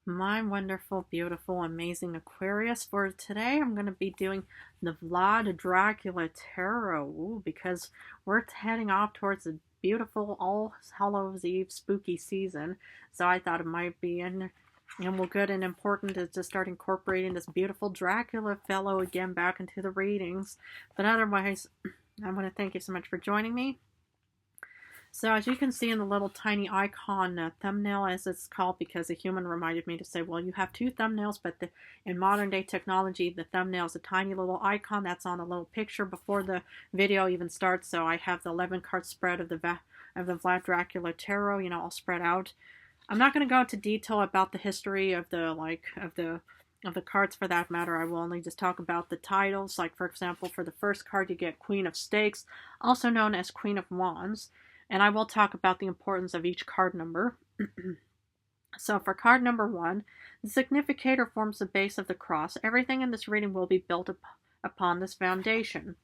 My wonderful, beautiful, amazing Aquarius. For today, I'm going to be doing the Vlad Dracula Tarot. Because we're heading off towards the beautiful All Hallows Eve spooky season. So I thought it might be good and important to start incorporating this beautiful Dracula fellow again back into the readings. But otherwise, I want to thank you so much for joining me. So as you can see in the little tiny icon thumbnail, as it's called, because a human reminded me to say, well, you have two thumbnails, but in modern day technology, the thumbnail is a tiny little icon that's on a little picture before the video even starts. So I have the 11 card spread of the Vlad Dracula Tarot, all spread out. I'm not going to go into detail about the history of the cards for that matter. I will only just talk about the titles. Like, for example, for the first card, you get Queen of Stakes, also known as Queen of Wands. And I will talk about the importance of each card number. So for card number 1, the significator forms the base of the cross. Everything in this reading will be built upon this foundation.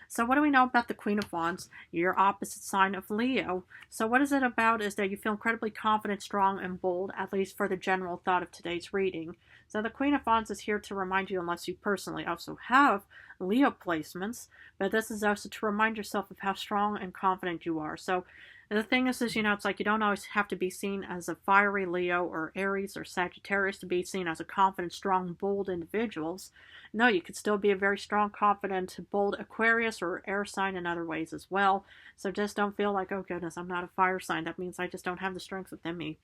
So what do we know about the Queen of Wands? Your opposite sign of Leo. So what is it about is that you feel incredibly confident, strong, and bold, at least for the general thought of today's reading. So the Queen of Wands is here to remind you, unless you personally also have Leo placements, but this is also to remind yourself of how strong and confident you are. So the thing is, it's like you don't always have to be seen as a fiery Leo or Aries or Sagittarius to be seen as a confident, strong, bold individuals. No, you could still be a very strong, confident, bold Aquarius or air sign in other ways as well. So just don't feel like, oh goodness, I'm not a fire sign. That means I just don't have the strength within me.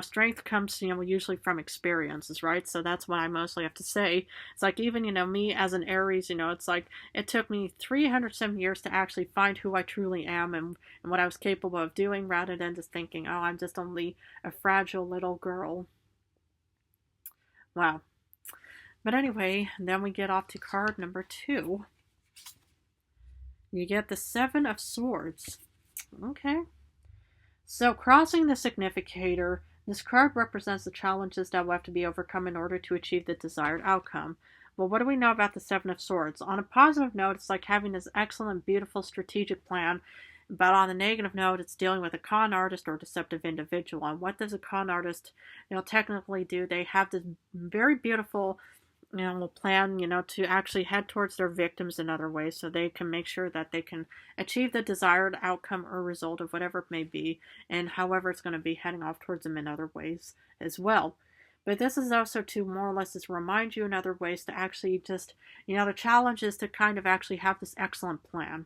Strength comes, usually from experiences, right? So that's what I mostly have to say. It's like even, me as an Aries, it's like it took me 307 years to actually find who I truly am and what I was capable of doing, rather than just thinking, oh, I'm just only a fragile little girl. Wow. But anyway, then we get off to card number 2. You get the 7 of Swords. Okay. So crossing the significator, this card represents the challenges that will have to be overcome in order to achieve the desired outcome. Well, what do we know about the 7 of Swords? On a positive note, it's like having this excellent, beautiful, strategic plan. But on the negative note, it's dealing with a con artist or deceptive individual. And what does a con artist, technically do? They have this very beautiful plan, to actually head towards their victims in other ways, so they can make sure that they can achieve the desired outcome or result of whatever it may be, and however it's going to be heading off towards them in other ways as well. But this is also to more or less just remind you in other ways to actually just, the challenge is to kind of actually have this excellent plan.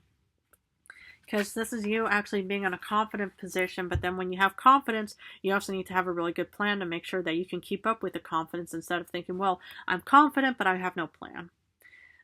Because this is you actually being in a confident position, but then when you have confidence, you also need to have a really good plan to make sure that you can keep up with the confidence instead of thinking, well, I'm confident, but I have no plan.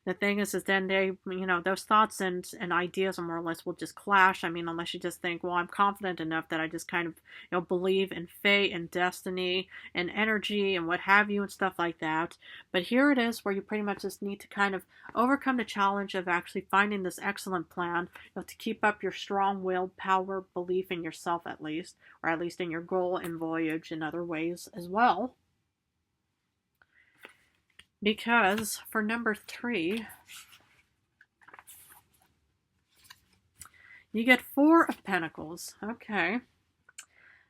The thing is then they, those thoughts and ideas more or less will just clash. I mean, unless you just think, well, I'm confident enough that I just kind of, believe in fate and destiny and energy and what have you and stuff like that. But here it is where you pretty much just need to kind of overcome the challenge of actually finding this excellent plan, to keep up your strong will, power, belief in yourself at least, or at least in your goal and voyage in other ways as well. Because for number 3, you get 4 of Pentacles. Okay.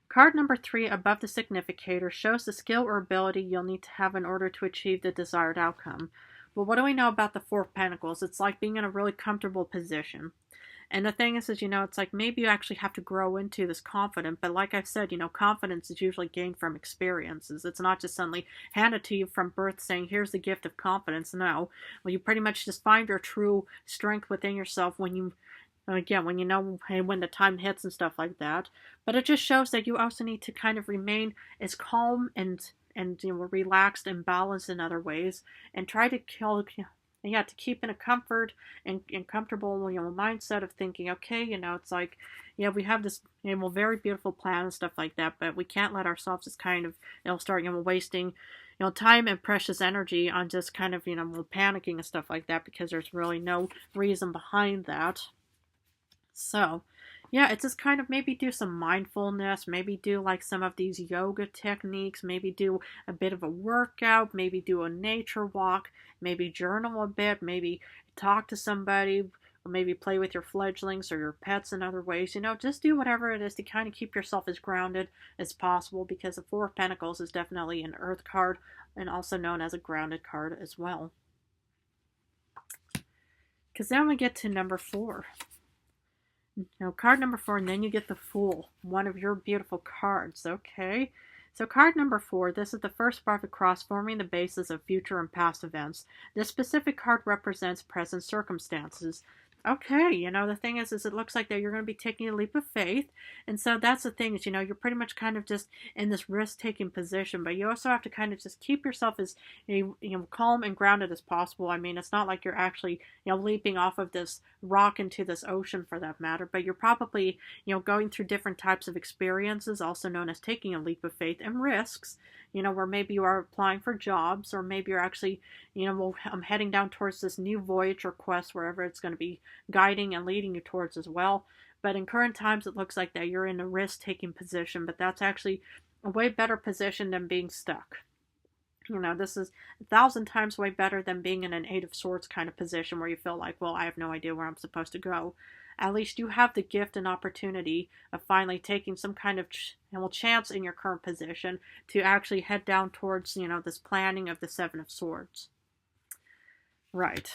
Card number 3 above the significator shows the skill or ability you'll need to have in order to achieve the desired outcome. Well, what do we know about the 4 of Pentacles? It's like being in a really comfortable position. And the thing is, it's like maybe you actually have to grow into this confidence. But like I've said, confidence is usually gained from experiences. It's not just suddenly handed to you from birth saying, here's the gift of confidence. No. Well, you pretty much just find your true strength within yourself when you know when the time hits and stuff like that. But it just shows that you also need to kind of remain as calm and relaxed and balanced in other ways, and try to to keep in a comfort and comfortable, mindset of thinking, okay, it's like, we have this, very beautiful plan and stuff like that, but we can't let ourselves just kind of, start, wasting, time and precious energy on just kind of, panicking and stuff like that, because there's really no reason behind that. So, yeah, it's just kind of maybe do some mindfulness, maybe do like some of these yoga techniques, maybe do a bit of a workout, maybe do a nature walk, maybe journal a bit, maybe talk to somebody, or maybe play with your fledglings or your pets in other ways. Just do whatever it is to kind of keep yourself as grounded as possible, because the Four of Pentacles is definitely an earth card and also known as a grounded card as well. Because then we get to number 4. Now, card number 4, and then you get the Fool, one of your beautiful cards, okay? So card number 4, this is the first bar of the cross, forming the basis of future and past events. This specific card represents present circumstances. Okay, the thing is it looks like that you're going to be taking a leap of faith. And so that's the thing is, you're pretty much kind of just in this risk-taking position, but you also have to kind of just keep yourself as, calm and grounded as possible. I mean, it's not like you're actually, leaping off of this rock into this ocean for that matter, but you're probably, going through different types of experiences, also known as taking a leap of faith, and risks, where maybe you are applying for jobs, or maybe you're actually, I'm heading down towards this new voyage or quest, wherever it's going to be guiding and leading you towards as well. But in current times, it looks like that you're in a risk-taking position, but that's actually a way better position than being stuck. This is 1,000 times way better than being in an Eight of Swords kind of position where you feel like, well, I have no idea where I'm supposed to go. At least you have the gift and opportunity of finally taking some kind of chance in your current position to actually head down towards, this planning of the Seven of Swords. Right.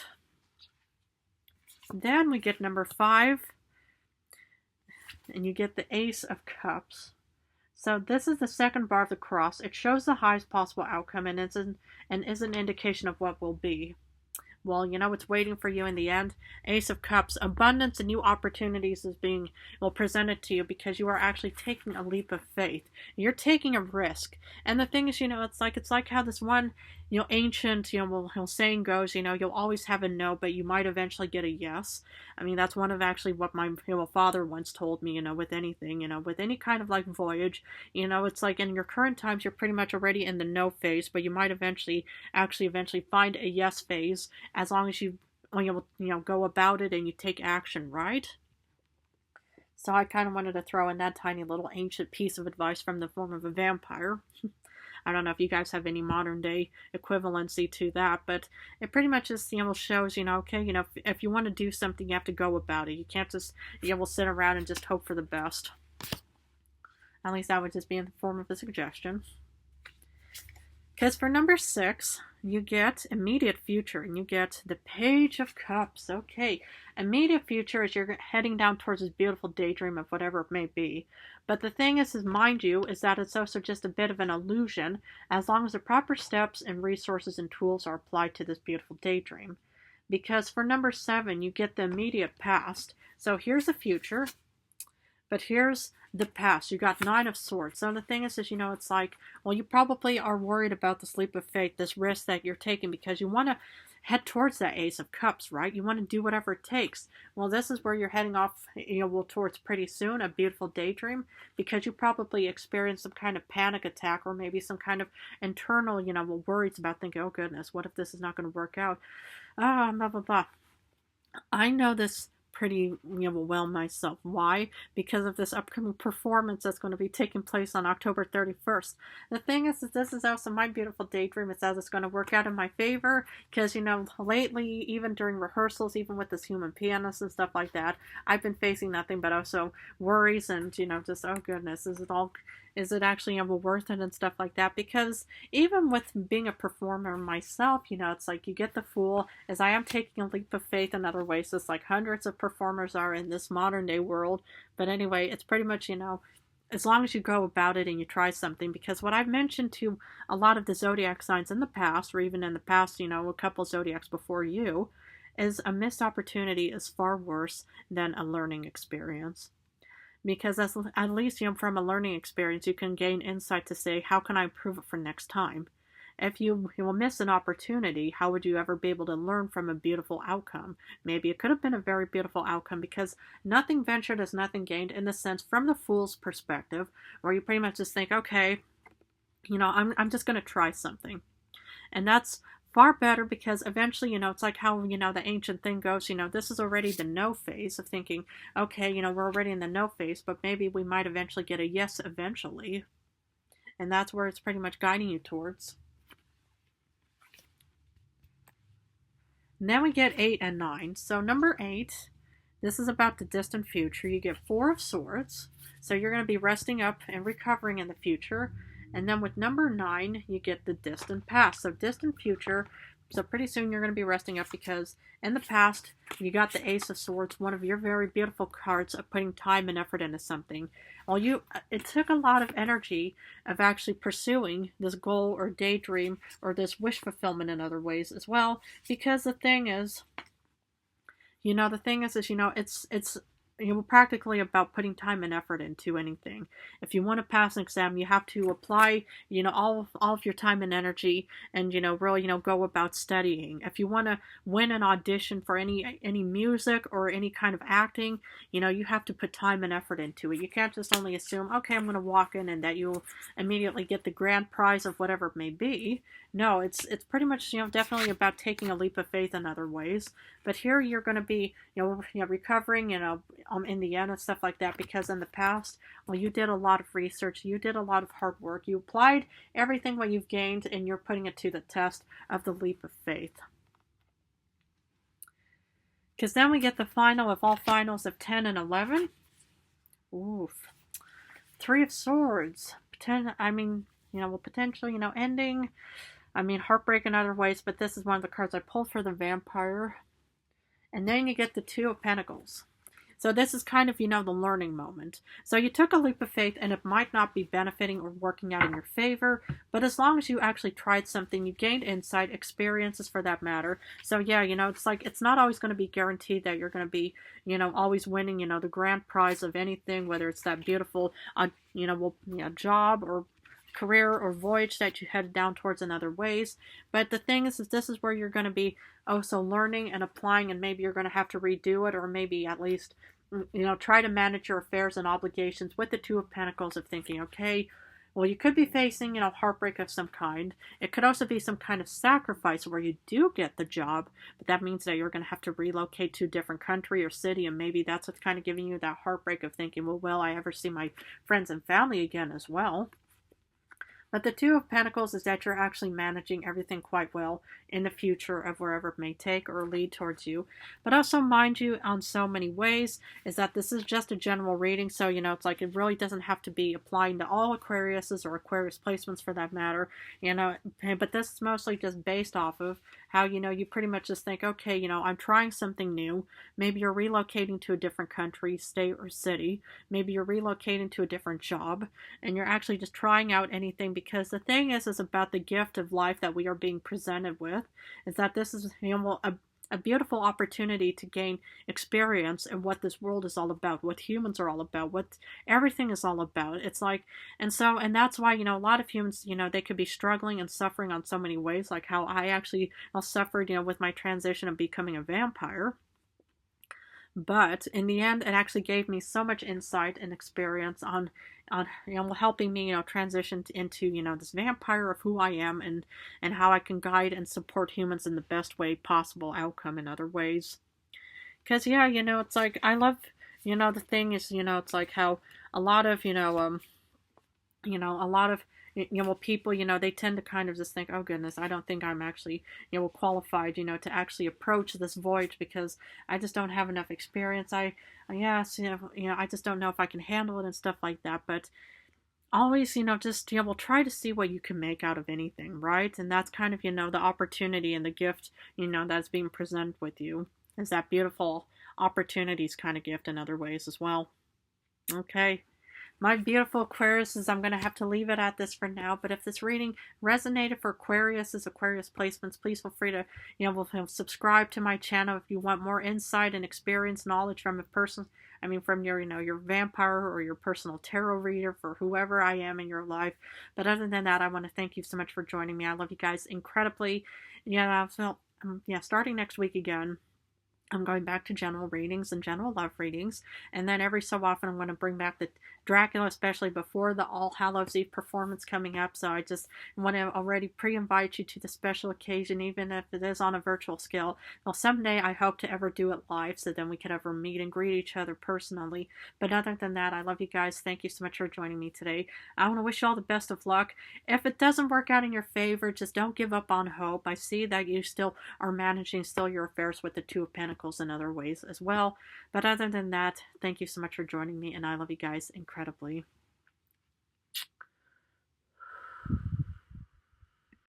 Then we get number 5, and you get the Ace of Cups. So this is the second bar of the cross. It shows the highest possible outcome and is an indication of what will be. Well, it's waiting for you in the end. Ace of Cups, abundance and new opportunities is being presented to you because you are actually taking a leap of faith. You're taking a risk. And the thing is, it's like how this one, ancient, saying goes, you'll always have a no, but you might eventually get a yes. I mean, that's one of actually what my father once told me, with anything, with any kind of like voyage, it's like in your current times, you're pretty much already in the no phase, but you might eventually find a yes phase, as long as you go about it and you take action, right? So I kind of wanted to throw in that tiny little ancient piece of advice from the form of a vampire. I don't know if you guys have any modern day equivalency to that, but it pretty much just, shows, okay, if you want to do something, you have to go about it. You can't just, sit around and just hope for the best. At least that would just be in the form of a suggestion. Because for number 6, you get immediate future, and you get the Page of Cups. Okay, immediate future is you're heading down towards this beautiful daydream of whatever it may be. But the thing is mind you, is that it's also just a bit of an illusion, as long as the proper steps and resources and tools are applied to this beautiful daydream. Because for number 7, you get the immediate past. So here's the future, but here's the past. You got 9 of Swords. So the thing is, it's like, well, you probably are worried about this leap of faith, this risk that you're taking, because you want to head towards that Ace of Cups, right? You want to do whatever it takes. Well, this is where you're heading off, towards pretty soon, a beautiful daydream, because you probably experienced some kind of panic attack, or maybe some kind of internal, worries about thinking, oh goodness, what if this is not going to work out? Blah, blah, blah. I know this pretty well myself. Why? Because of this upcoming performance that's going to be taking place on October 31st. The thing is that this is also my beautiful daydream. It says it's going to work out in my favor because, lately, even during rehearsals, even with this human pianist and stuff like that, I've been facing nothing but also worries and, just, oh goodness, is it actually worth it and stuff like that? Because even with being a performer myself, it's like you get the Fool, as I am taking a leap of faith in other ways, just like hundreds of performers are in this modern day world. But anyway, it's pretty much, as long as you go about it and you try something, because what I've mentioned to a lot of the zodiac signs in the past, or even in the past, a couple zodiacs before you, is a missed opportunity is far worse than a learning experience. Because at least, from a learning experience, you can gain insight to say, how can I improve it for next time? If you will miss an opportunity, how would you ever be able to learn from a beautiful outcome? Maybe it could have been a very beautiful outcome, because nothing ventured is nothing gained, in the sense from the Fool's perspective, where you pretty much just think, okay, I'm just going to try something. And that's far better, because eventually, it's like how, the ancient thing goes, this is already the no phase of thinking, okay, we're already in the no phase, but maybe we might eventually get a yes eventually. And that's where it's pretty much guiding you towards. And then we get 8 and 9. So number 8, This is about the distant future. You get Four of Swords. So you're going to be resting up and recovering in the future. And then with number 9, you get the distant past. So distant future. So pretty soon you're going to be resting up because in the past you got the Ace of Swords, one of your very beautiful cards of putting time and effort into something. Well, it took a lot of energy of actually pursuing this goal or daydream or this wish fulfillment in other ways as well. Because the thing is, it's practically about putting time and effort into anything. If you want to pass an exam, you have to apply, all of your time and energy and, really, go about studying. If you want to win an audition for any music or any kind of acting, you have to put time and effort into it. You can't just only assume, okay, I'm going to walk in and that you'll immediately get the grand prize of whatever it may be. No, it's pretty much, definitely about taking a leap of faith in other ways. But here you're going to be, recovering, in the end and stuff like that, because in the past, well, you did a lot of research, you did a lot of hard work, you applied everything what you've gained, and you're putting it to the test of the leap of faith. Because then we get the final of all finals of 10 and 11. Oof. 3 of Swords. Potentially, ending. Heartbreak in other ways, but this is one of the cards I pulled for the Vampire. And then you get the 2 of Pentacles. So this is kind of, the learning moment. So you took a leap of faith and it might not be benefiting or working out in your favor, but as long as you actually tried something, you gained insight, experiences for that matter. So yeah, it's like, it's not always going to be guaranteed that you're going to be, always winning, the grand prize of anything, whether it's that beautiful, job or career or voyage that you headed down towards in other ways. But the thing is this is where you're going to be also learning and applying, and maybe you're going to have to redo it, or maybe at least try to manage your affairs and obligations with the 2 of Pentacles, of thinking, okay, well, you could be facing heartbreak of some kind. It could also be some kind of sacrifice where you do get the job, but that means that you're going to have to relocate to a different country or city, and maybe that's what's kind of giving you that heartbreak of thinking, well, will I ever see my friends and family again as well? But the 2 of Pentacles is that you're actually managing everything quite well in the future of wherever it may take or lead towards you. But also, mind you, on so many ways, is that this is just a general reading. So, it's like it really doesn't have to be applying to all Aquariuses or Aquarius placements for that matter. But this is mostly just based off of how, you pretty much just think, okay, I'm trying something new. Maybe you're relocating to a different country, state, or city. Maybe you're relocating to a different job. And you're actually just trying out anything, because the thing is about the gift of life that we are being presented with, is that this is a beautiful opportunity to gain experience in what this world is all about, what humans are all about, what everything is all about. It's like, and that's why, a lot of humans, they could be struggling and suffering on so many ways, like how I suffered, with my transition of becoming a vampire. But in the end, it actually gave me so much insight and experience on helping me, transition into, this vampire of who I am, and how I can guide and support humans in the best way possible outcome in other ways. Because, yeah, it's like, I love, the thing is, it's like how a lot of, people, they tend to kind of just think, oh goodness, I don't think I'm actually, qualified, to actually approach this voyage, because I just don't have enough experience. I just don't know if I can handle it and stuff like that. But always, just, try to see what you can make out of anything, right? And that's kind of, the opportunity and the gift, that's being presented with you, is that beautiful opportunities kind of gift in other ways as well. Okay. My beautiful Aquariuses, I'm going to have to leave it at this for now. But if this reading resonated for Aquarius placements, please feel free to, subscribe to my channel if you want more insight and experience, knowledge from a person. From your, your vampire or your personal tarot reader, for whoever I am in your life. But other than that, I want to thank you so much for joining me. I love you guys incredibly. Starting next week again, I'm going back to general readings and general love readings, and then every so often I'm going to bring back the Dracula, especially before the All Hallows Eve performance coming up. So I just want to already pre-invite you to the special occasion, even if it is on a virtual scale. Well, someday I hope to ever do it live, so then we could ever meet and greet each other personally. But other than that, I love you guys. Thank you so much for joining me today. I want to wish you all the best of luck. If it doesn't work out in your favor, just don't give up on hope. I see that you still are managing your affairs with the Two of Pentacles in other ways as well. But other than that, thank you so much for joining me, and I love you guys incredibly.